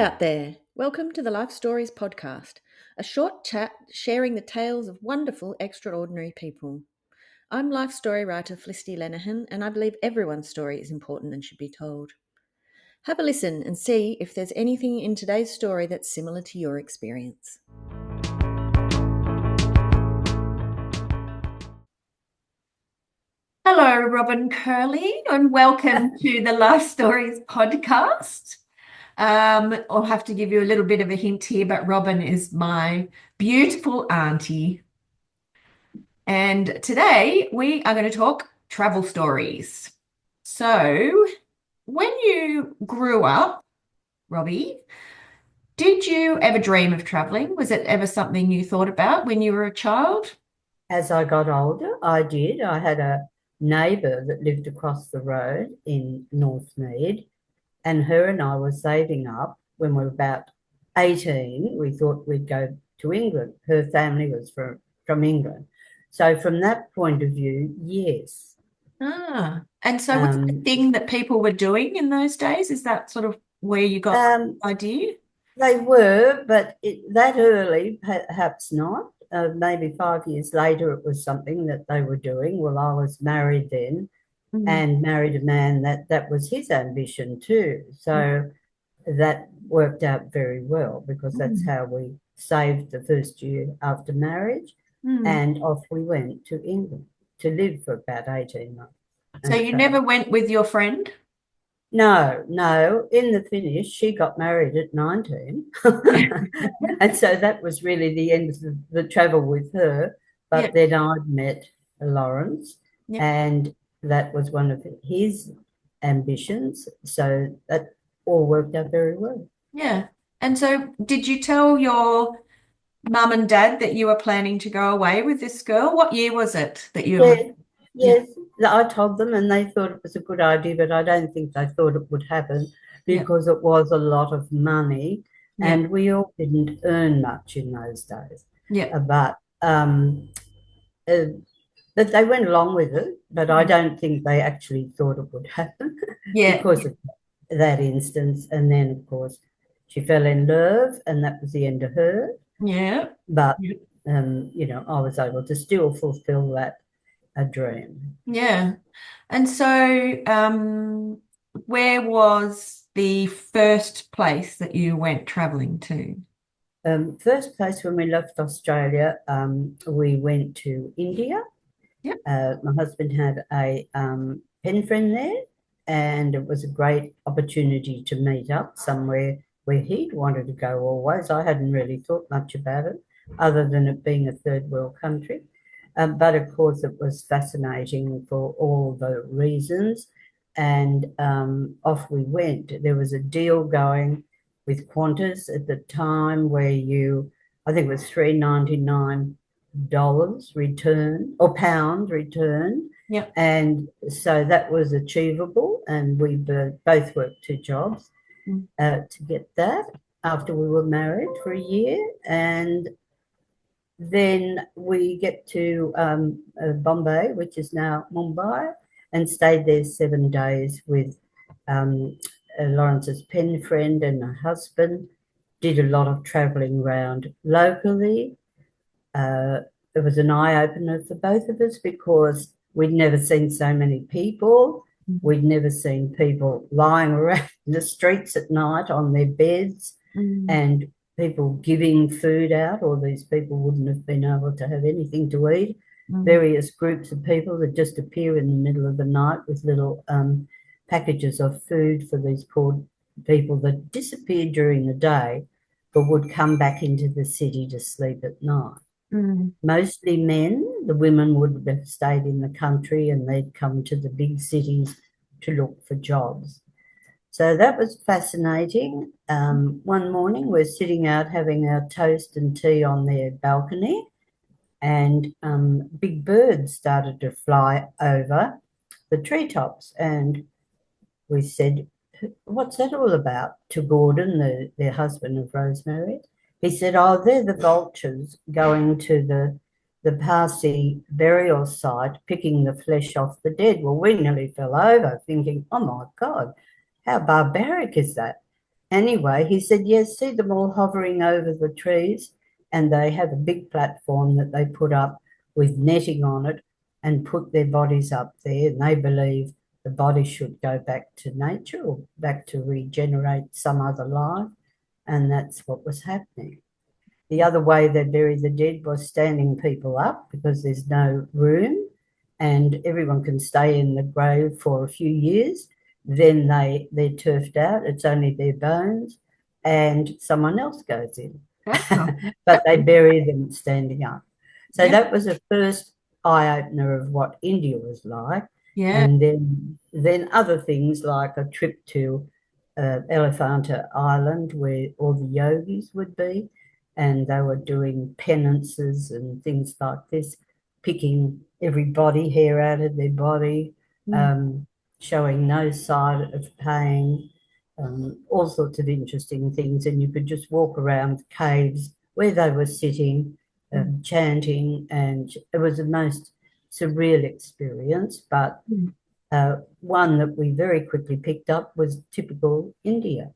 out there. Welcome to the Life Stories podcast, a short chat sharing the tales of wonderful, extraordinary people. I'm life story writer Felicity Lenihan, and I believe everyone's story is important and should be told. Have a listen and see if there's anything in today's story that's similar to your experience. Hello, Robyn Curley, and welcome to the Life Stories podcast. I'll have to give you a little bit of a hint here, but Robyn is my beautiful auntie. And today we are going to talk travel stories. So, when you grew up, Robbie, did you ever dream of traveling? Was it ever something you thought about when you were a child? As I got older, I did. I had a neighbour that lived across the road in Northmead, and her and I were saving up when we were about 18. We thought we'd go to England. Her family was from England. So from that point of view, yes. And so was it a thing that people were doing in those days? Is that sort of where you got the idea? They were, but that early, perhaps not. Maybe 5 years later, it was something that they were doing. Well, I was married then and married a man that was his ambition too. So that worked out very well because that's how we saved the first year after marriage. And off we went to England to live for about 18 months. So you never went with your friend? No. In the finish, she got married at 19. And so that was really the end of the travel with her. But then I'd met Lawrence, and that was one of his ambitions. So that all worked out very well. Yeah. And so did you tell your mum and dad that you were planning to go away with this girl? What year was it that you were? Yes, I told them and they thought it was a good idea, but I don't think they thought it would happen because it was a lot of money and we all didn't earn much in those days. But they went along with it, but I don't think they actually thought it would happen because of that instance. And then, of course, she fell in love and that was the end of her. But, I was able to still fulfill that a dream. And so where was the first place that you went traveling to? First place when we left Australia, we went to India. My husband had a pen friend there, and it was a great opportunity to meet up somewhere where he'd wanted to go always. I hadn't really thought much about it, other than it being a third world country. But of course, it was fascinating for all the reasons. And off we went. There was a deal going with Qantas at the time where I think it was $3.99 return or pound return. And so that was achievable. And we both worked 2 jobs to get that after we were married for a year. And then we get to Bombay, which is now Mumbai, and stayed there 7 days with Lawrence's pen friend and her husband. Did a lot of travelling around locally. It was an eye-opener for both of us because we'd never seen so many people. We'd never seen people lying around the streets at night on their beds and people giving food out, or these people wouldn't have been able to have anything to eat. Various groups of people that just appear in the middle of the night with little packages of food for these poor people that disappeared during the day but would come back into the city to sleep at night. Mostly men. The women would have stayed in the country and they'd come to the big cities to look for jobs. So that was fascinating. One morning we're sitting out having our toast and tea on their balcony, and big birds started to fly over the treetops. And we said, "What's that all about?" to Gordon, their husband of Rosemary. He said, "Oh, they're the vultures going to the Parsi burial site, picking the flesh off the dead." Well, we nearly fell over thinking, oh my God, how barbaric is that? Anyway, he said, yes, see them all hovering over the trees, and they have a big platform that they put up with netting on it and put their bodies up there, and they believe the body should go back to nature or back to regenerate some other life, and that's what was happening. The other way they bury the dead was standing people up because there's no room and everyone can stay in the grave for a few years. Then they're turfed out. It's only their bones and someone else goes in. Wow. But they bury them standing up. So Yeah. that was the first eye-opener of what India was like. Yeah. And then other things like a trip to Elephanta Island where all the yogis would be, and they were doing penances and things like this, picking every body hair out of their body, showing no sign of pain, all sorts of interesting things. And you could just walk around caves where they were sitting, chanting, and it was the most surreal experience, but one that we very quickly picked up was typical India.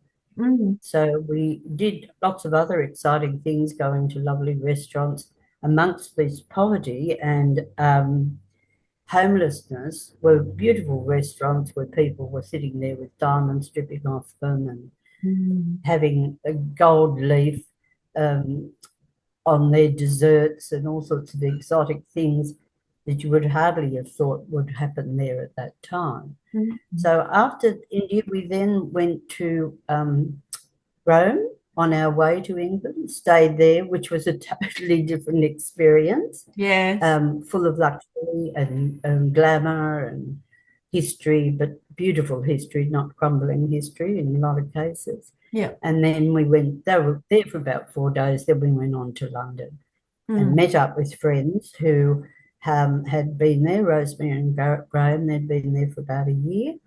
So we did lots of other exciting things, going to lovely restaurants. Amongst this poverty and homelessness were beautiful restaurants where people were sitting there with diamonds dripping off them and having a gold leaf on their desserts and all sorts of exotic things that you would hardly have thought would happen there at that time. So after India, we then went to Rome on our way to England, stayed there, which was a totally different experience. Yes. Full of luxury and glamour and history, but beautiful history, not crumbling history in a lot of cases. Yeah. And then they were there for about 4 days. Then we went on to London and met up with friends who had been there, Rosemary and Graham. They'd been there for about a year.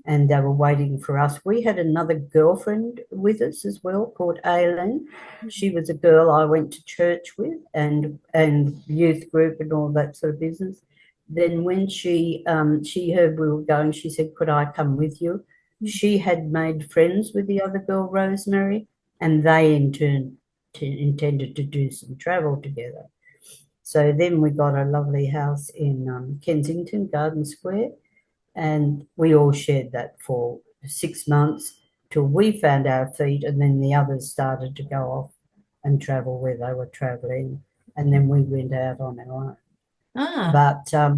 And they were waiting for us. We had another girlfriend with us as well called Aileen. She was a girl I went to church with and youth group and all that sort of business. Then when she heard we were going, she said, could I come with you? She had made friends with the other girl, Rosemary, and they in turn intended to do some travel together. So then we got a lovely house in Kensington, Garden Square, and we all shared that for 6 months till we found our feet, and then the others started to go off and travel where they were traveling, and then we went out on our own. But so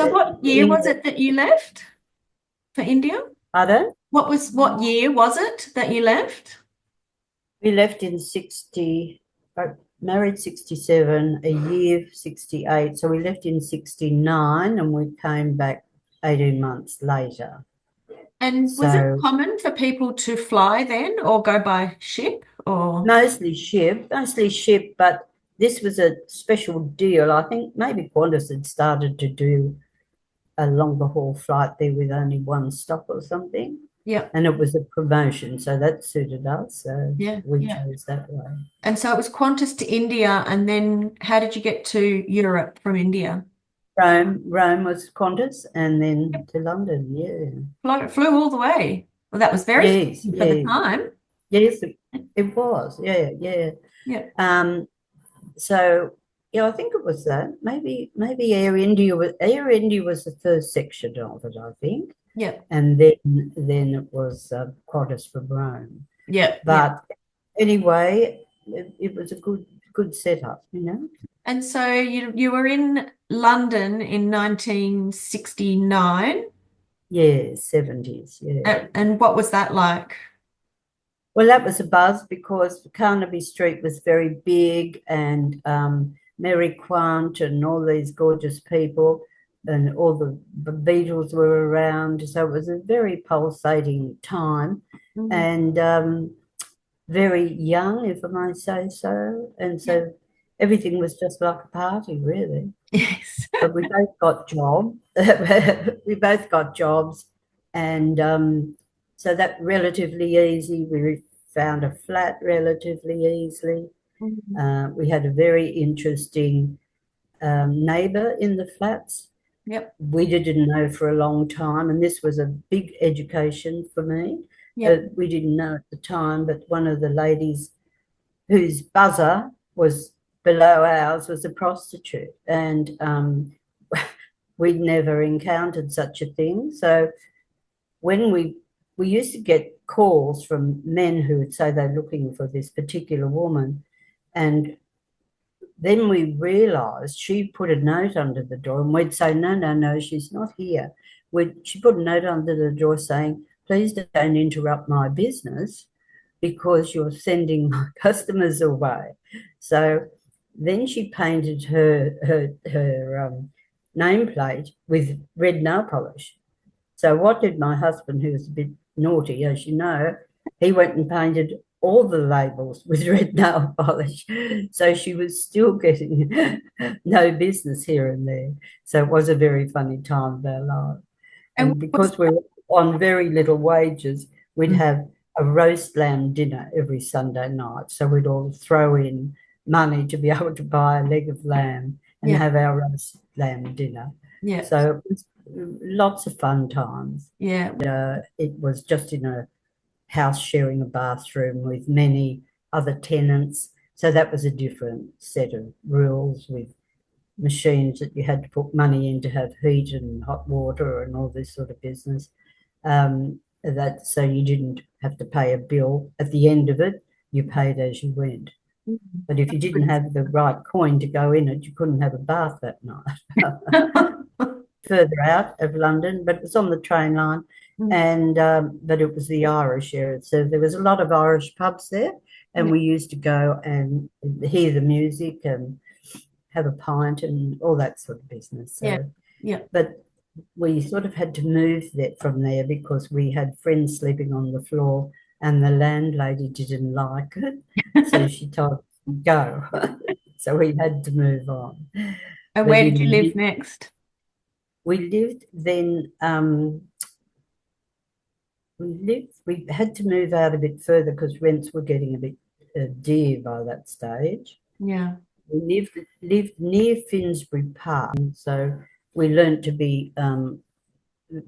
what year was it that you left for India? Pardon? What year was it that you left? We left in 60, married 67, a year 68. So we left in 69 and we came back 18 months later. And was it common for people to fly then or go by ship or? Mostly ship, but this was a special deal. I think maybe Qantas had started to do a longer haul flight there with only one stop or something. Yeah. And it was a promotion, so that suited us. So we chose that way. And so it was Qantas to India, and then how did you get to Europe from India? Rome was Qantas, and then to London, yeah. Flew all the way. Well, that was very for the time. Yes, it was. Yeah. So I think it was that. Maybe Air India was the first section of it, I think. Yeah. And then it was Qantas from Rome. Yeah. But anyway, it was a good setup, you know. And so you were in London in 1969? Yeah, 70s, yeah. And what was that like? Well, that was a buzz because Carnaby Street was very big, and Mary Quant and all these gorgeous people and all the Beatles were around. So it was a very pulsating time and very young, if I may say so. And so everything was just like a party, really. Yes. But we both got jobs. And so that relatively easy. We found a flat relatively easily. We had a very interesting neighbour in the flats. Yep. We didn't know for a long time, and this was a big education for me Yeah. We didn't know at the time, but one of the ladies whose buzzer was below ours was a prostitute, and we'd never encountered such a thing. So when we used to get calls from men who would say they're looking for this particular woman, and then we realised she put a note under the door, and we'd say, no, no, no, she's not here. She put a note under the door saying, please don't interrupt my business because you're sending my customers away. So then she painted her nameplate with red nail polish. So what did my husband, who was a bit naughty, as you know, he went and painted all the labels with red nail polish. So she was still getting no business here and there. So it was a very funny time of our life. And because we were on very little wages, we'd have a roast lamb dinner every Sunday night. So we'd all throw in money to be able to buy a leg of lamb and have our roast lamb dinner. Yeah. So it was lots of fun times. Yeah. It was just in a house sharing a bathroom with many other tenants. So that was a different set of rules with machines that you had to put money in to have heat and hot water and all this sort of business. So you didn't have to pay a bill at the end of it. You paid as you went. But if you didn't have the right coin to go in it, you couldn't have a bath that night. Further out of London, but it was on the train line, and but it was the Irish area. So there was a lot of Irish pubs there, and we used to go and hear the music and have a pint and all that sort of business. So, but we sort of had to move from there because we had friends sleeping on the floor and the landlady didn't like it. So she told us to go. So we had to move on. And where did you live next? We lived then, we had to move out a bit further because rents were getting a bit dear by that stage. Yeah. We lived near Finsbury Park, so we learned to be a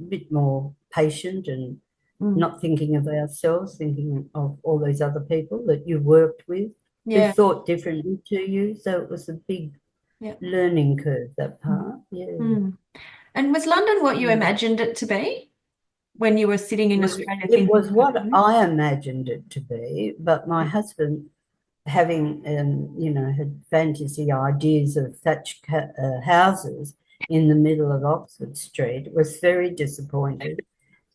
bit more patient and not thinking of ourselves, thinking of all those other people that you worked with who thought differently to you. So it was a big learning curve, that part. And was London what you imagined it to be when you were sitting in Australia? It was what I imagined it to be, but my husband, having had fantasy ideas of thatched houses in the middle of Oxford Street, was very disappointed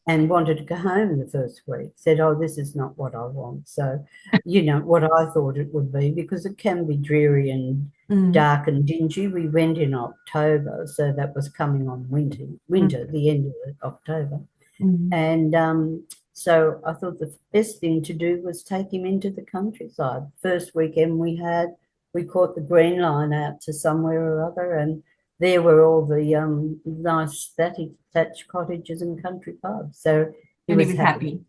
and wanted to go home the first week. Said, oh, this is not what I want. So, what I thought it would be, because it can be dreary and dark and dingy. We went in October, so that was coming on winter, the end of October. And so I thought the best thing to do was take him into the countryside. First weekend we caught the Green Line out to somewhere or other, and there were all the nice thatched cottages and country pubs. So he was happy.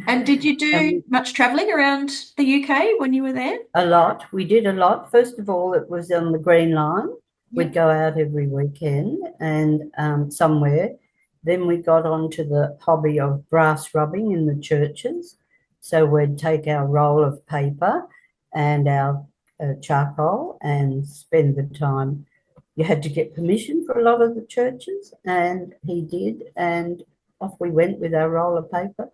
And did you do much travelling around the UK when you were there? A lot. We did a lot. First of all, it was on the Green Line. We'd go out every weekend and somewhere. Then we got onto the hobby of brass rubbing in the churches. So we'd take our roll of paper and our charcoal and spend the time. You had to get permission for a lot of the churches, and he did. And off we went with our roll of paper.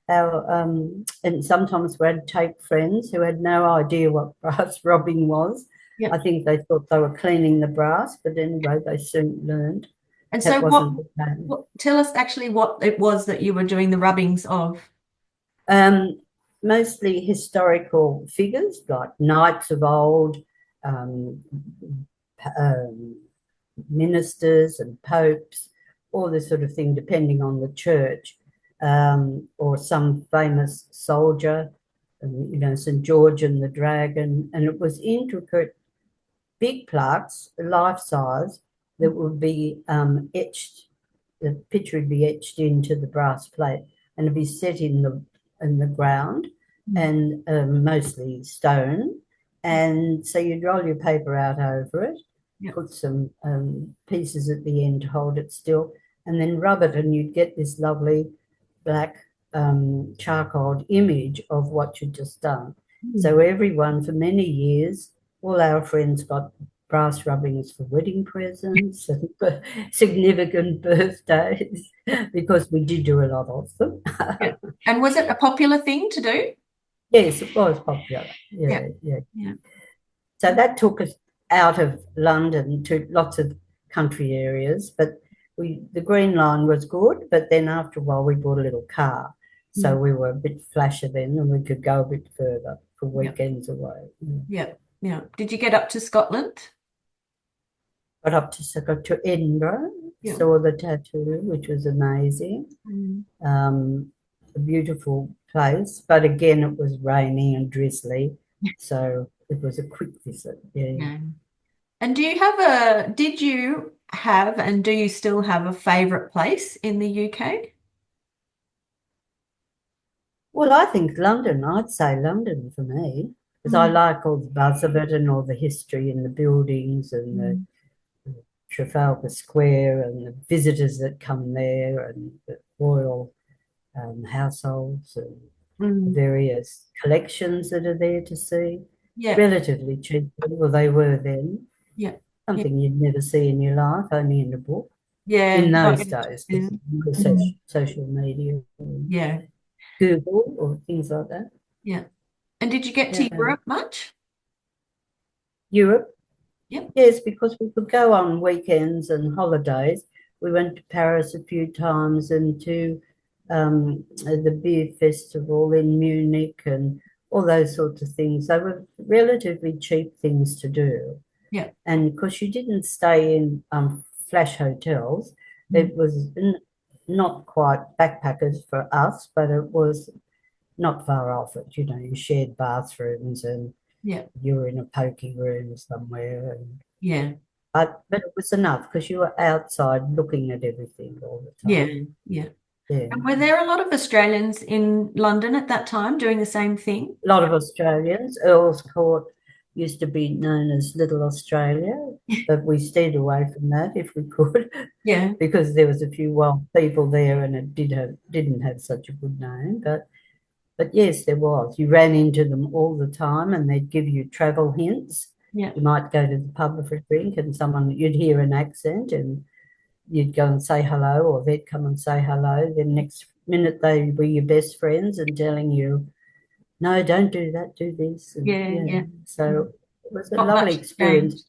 And sometimes we'd take friends who had no idea what brass rubbing was. I think they thought they were cleaning the brass, but anyway, they soon learned. And so tell us actually what it was that you were doing the rubbings of. Mostly historical figures like knights of old, ministers and popes, all this sort of thing, depending on the church, or some famous soldier, St. George and the Dragon. And it was intricate, big plaques, life size, that would be etched. The picture would be etched into the brass plate and it'd be set in the ground, and mostly stone. And so you'd roll your paper out over it, put some pieces at the end to hold it still, and then rub it, and you'd get this lovely black charcoal image of what you'd just done. So everyone, for many years, all our friends got brass rubbings for wedding presents and significant birthdays because we did do a lot of them. Yeah. And was it a popular thing to do? Yes, it was popular. Yeah. So that took us out of London to lots of country areas, but the Green Line was good, but then after a while we bought a little car. So we were a bit flasher then, and we could go a bit further for weekends away. Yeah. Did you get up to Scotland? Got to Edinburgh, saw the tattoo, which was amazing. A beautiful place, but again, it was raining and drizzly, so it was a quick visit. Yeah. And did you have and do you still have a favourite place in the UK? Well, I think London. I'd say London for me, because I like all the buzz of it and all the history and the buildings and the Trafalgar Square and the visitors that come there and the royal households and the various collections that are there to see. Relatively cheap. Well, they were then. Something you'd never see in your life, only in a book. In those days, social media, Google or things like that. Yeah. And did you get to Europe much? Europe? Yep. Yes, because we could go on weekends and holidays. We went to Paris a few times and to the beer festival in Munich and all those sorts of things. They were relatively cheap things to do. Yeah. And because you didn't stay in flash hotels, it was not quite backpackers for us, but it was not far off it. You know, you shared bathrooms and you were in a pokey room somewhere. And, but it was enough because you were outside looking at everything all the time. Yeah. And were there a lot of Australians in London at that time doing the same thing? A lot of Australians. Earl's Court used to be known as Little Australia, but we stayed away from that if we could. Because there was a few wild people there and it didn't have such a good name. But yes, there was. You ran into them all the time and they'd give you travel hints. You might go to the pub for a drink and you'd hear an accent and you'd go and say hello, or they'd come and say hello. Then next minute they were your best friends and telling you, no, don't do that, do this. And, So it was a lovely experience.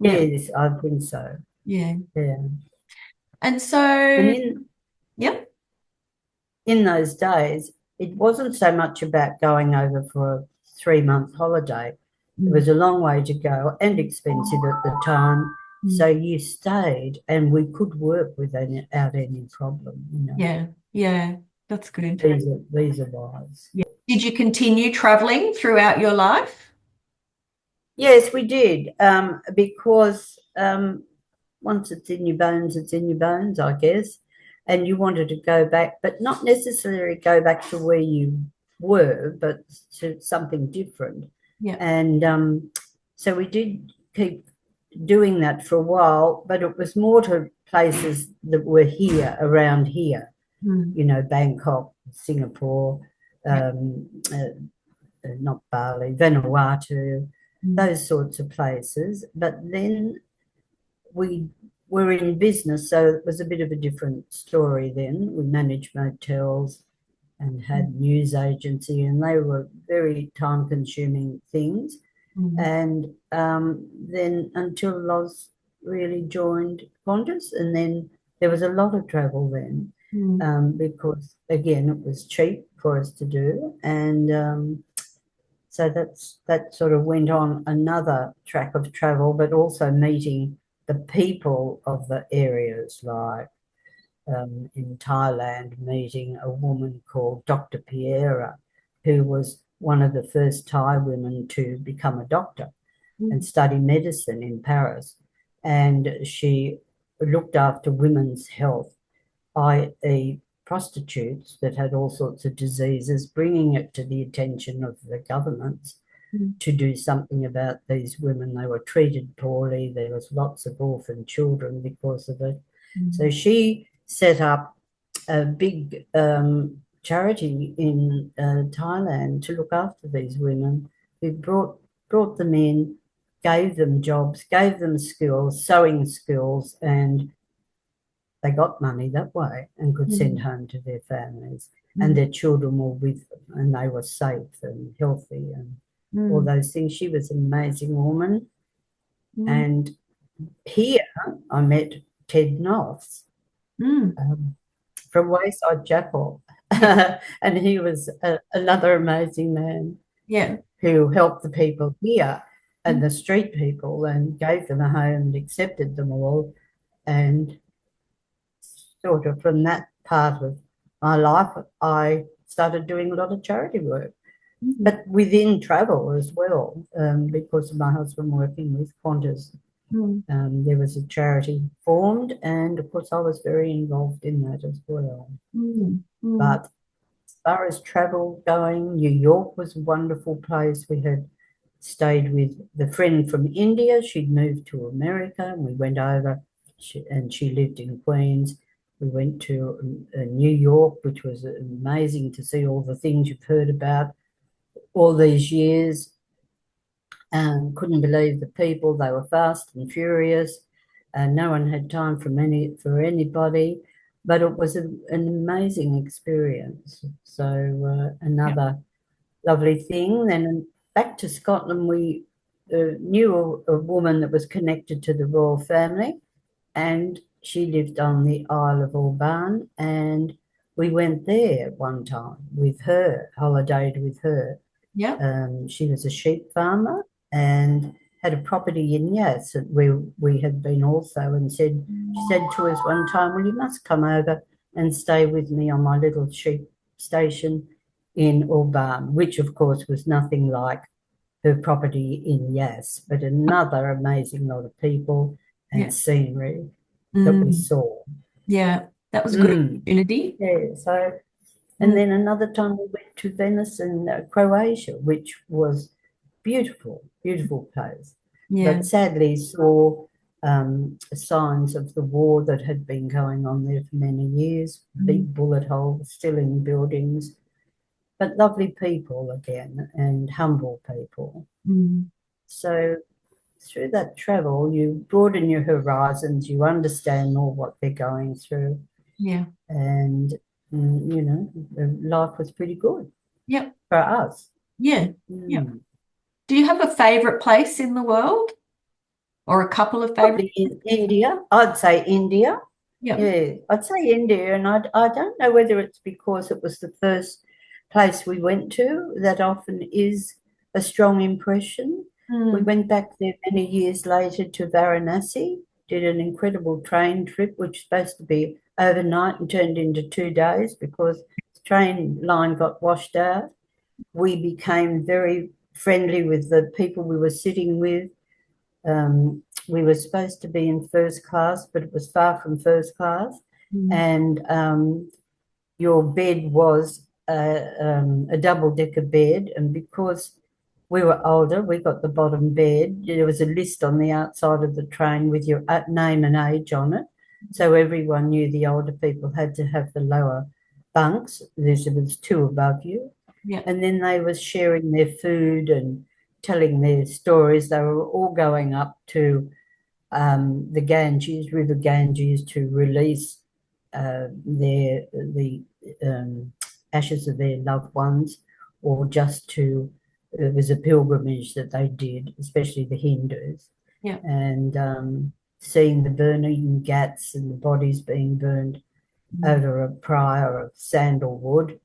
Yes, I think so. Yeah. And so, in those days, it wasn't so much about going over for a 3-month holiday. It was a long way to go and expensive at the time. So you stayed and we could work without any problem. You know. Yeah, that's good. Visa-wise. Did you continue traveling throughout your life? Yes, we did, because once it's in your bones, I guess, and you wanted to go back, but not necessarily go back to where you were, but to something different. And so we did keep doing that for a while, but it was more to places that were around here, you know, Bangkok, Singapore, not Bali, Vanuatu, those sorts of places. But then we were in business, so it was a bit of a different story then. We managed motels and had news agency, and they were very time-consuming things. And then until Loz really joined Qantas, and then there was a lot of travel then, because again it was cheap for us to do, and so that sort of went on another track of travel, but also meeting the people of the areas, like in Thailand, meeting a woman called Dr. Piera, who was one of the first Thai women to become a doctor and study medicine in Paris. And she looked after women's health, i.e. prostitutes that had all sorts of diseases, bringing it to the attention of the governments to do something about these women. They were treated poorly. There was lots of orphan children because of it. So she set up a big charity in Thailand to look after these women. We brought them in, gave them jobs, gave them skills, sewing skills, and they got money that way and could send home to their families. And their children were with them, and they were safe and healthy and all those things. She was an amazing woman. And here I met Ted Noss from Wayside Chapel. And he was another amazing man who helped the people here and the street people and gave them a home and accepted them all. And sort of from that part of my life, I started doing a lot of charity work, but within travel as well, because of my husband working with Qantas. There was a charity formed, and of course I was very involved in that as well. But as far as travel going, New York was a wonderful place. We had stayed with the friend from India. She'd moved to America, and we went over, and she lived in Queens. We went to New York, which was amazing to see all the things you've heard about all these years. Couldn't believe the people. They were fast and furious, and no one had time for anybody. But it was an amazing experience. So another lovely thing. Then back to Scotland, we knew a woman that was connected to the royal family, and she lived on the Isle of Orban, and we went there one time with her, holidayed with her. She was a sheep farmer and had a property in Yass that we had been also, and she said to us one time, well, you must come over and stay with me on my little sheep station in Orban, which of course was nothing like her property in Yass, but another amazing lot of people and scenery that we saw. Yeah, that was a good opportunity. Yeah, so, and then another time we went to Venice and Croatia, which was beautiful, beautiful place. But sadly saw signs of the war that had been going on there for many years, big bullet holes still in buildings, but lovely people again and humble people. So through that travel, you broaden your horizons, you understand more what they're going through. And, you know, life was pretty good for us. Do you have a favourite place in the world or a couple of favourite? Probably in India. I'd say India. Yeah, I'd say India, and I don't know whether it's because it was the first place we went to. That often is a strong impression. We went back there many years later to Varanasi, did an incredible train trip, which was supposed to be overnight and turned into 2 days because the train line got washed out. We became very friendly with the people we were sitting with. We were supposed to be in first class, but it was far from first class. And your bed was a double-decker bed, and because we were older, we got the bottom bed. There was a list on the outside of the train with your name and age on it, so everyone knew the older people had to have the lower bunks. There was 2 above you. And then they were sharing their food and telling their stories. They were all going up to the Ganges, River Ganges, to release the ashes of their loved ones, or just to, it was a pilgrimage that they did, especially the Hindus. And seeing the burning ghats and the bodies being burned over a pyre of sandalwood,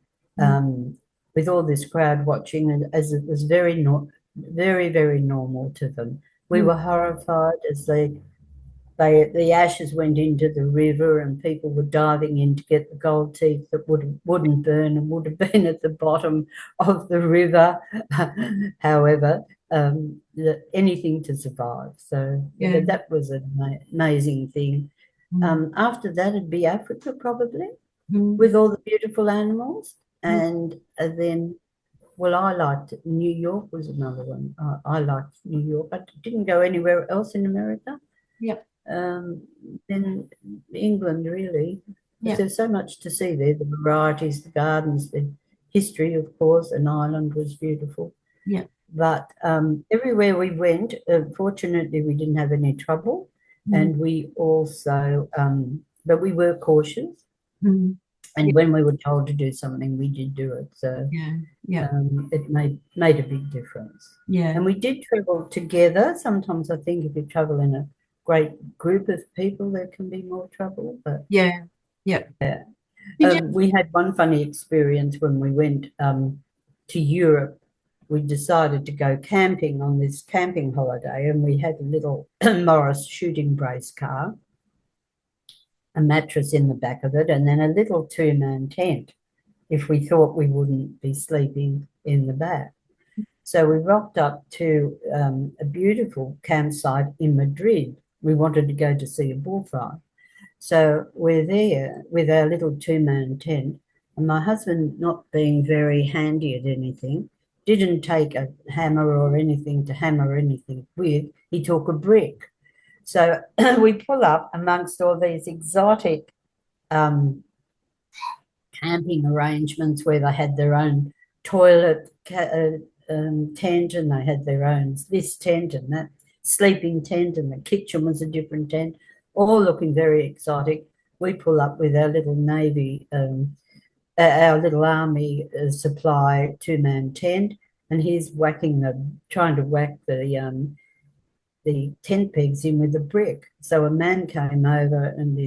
with all this crowd watching, and as it was very, very normal to them. We were horrified as the ashes went into the river and people were diving in to get the gold teeth that wouldn't burn and would have been at the bottom of the river. However, anything to survive. So that was an amazing thing. After that, it'd be Africa probably, with all the beautiful animals. And then, well, I liked New York was another one. I liked New York. I didn't go anywhere else in America. than England, really. Because Yeah. there's so much to see there, the varieties, the gardens, the history, of course, and Ireland was beautiful. Yeah. But everywhere we went, fortunately, we didn't have any trouble. And we also, but we were cautious. Mm. And when we were told to do something, we did do it. So Yeah. it made a big difference. Yeah. And we did travel together. Sometimes I think if you travel in a great group of people, there can be more trouble. But Yeah. Yeah. Did you? we had one funny experience when we went to Europe. We decided to go camping on this camping holiday, and we had a little Morris shooting brace car, a mattress in the back of it, and then a little two-man tent if we thought we wouldn't be sleeping in the back. So we rocked up to a beautiful campsite in Madrid. We wanted to go to see a bullfight. So we're there with our little two-man tent, and my husband, not being very handy at anything, didn't take a hammer or anything to hammer anything with. He took a brick. So we pull up amongst all these exotic camping arrangements where they had their own toilet tent, and they had their own this tent and that sleeping tent, and the kitchen was a different tent, all looking very exotic. We pull up with our little Navy, our little Army supply two-man tent, and he's trying to whack the tent pegs in with a brick. So a man came over and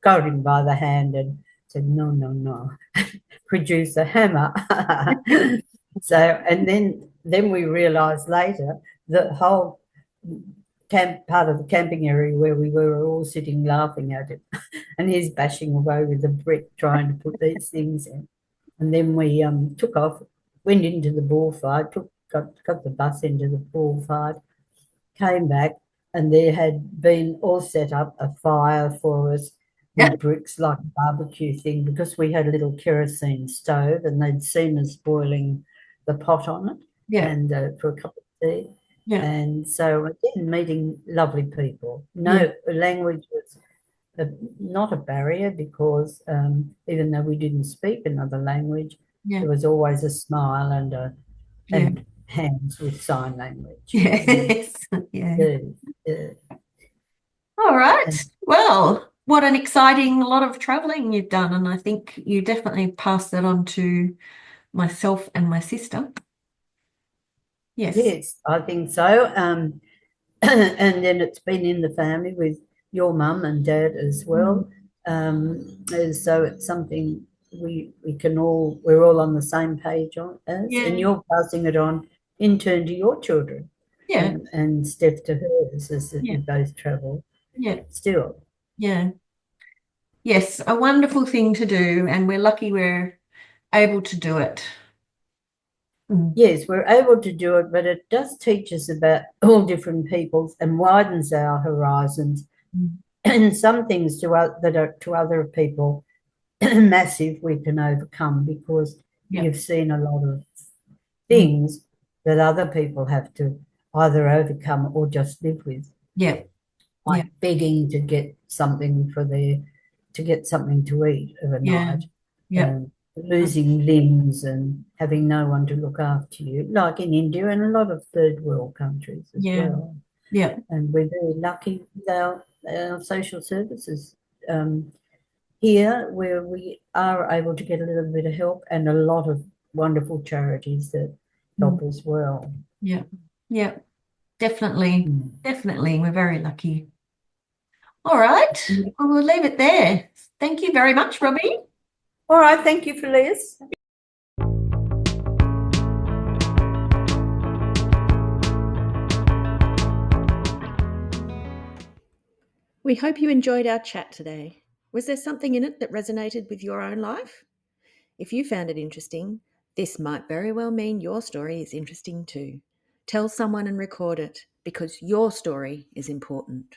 got him by the hand and said, "No, no, no, produce a hammer." So, and then we realised later the whole part of the camping area where we were all sitting laughing at him, and he's bashing away with a brick trying to put these things in. And then we took off, went into the bullfight, got the bus into the bullfight, came back, and there had been all set up a fire for us Yeah. with bricks, like a barbecue thing, because we had a little kerosene stove, and they'd seen us boiling the pot on it, Yeah. and for a cup of tea. Yeah. And so again, meeting lovely people. No, language was not a barrier, because even though we didn't speak another language, there was always a smile and hands with sign language. Yes. Yeah. Yeah. All right. Well, what an exciting lot of traveling you've done. And I think you definitely passed that on to myself and my sister. Yes. Yes, I think so. And then it's been in the family with your mum and dad as well. So it's something we're all on the same page on as, Yeah. and you're passing it on in turn to your children. Yeah. And Steph to hers, as you both travel. Yeah. Still. Yeah. Yes, a wonderful thing to do, and we're lucky we're able to do it. Yes, we're able to do it, but it does teach us about all different peoples and widens our horizons. And some things that are to other people massive, we can overcome, because you've seen a lot of things that other people have to either overcome or just live with. Yeah. Like begging to get something to eat overnight. Yeah. Losing limbs and having no one to look after you, like in India and a lot of third world countries as well. Yeah. And we're very lucky with our social services here, where we are able to get a little bit of help, and a lot of wonderful charities that help as well. Yeah. Yeah. Definitely. Definitely. We're very lucky. All right. Well, we'll leave it there. Thank you very much, Robbie. All right. Thank you, Felice. We hope you enjoyed our chat today. Was there something in it that resonated with your own life? If you found it interesting, this might very well mean your story is interesting too. Tell someone and record it, because your story is important.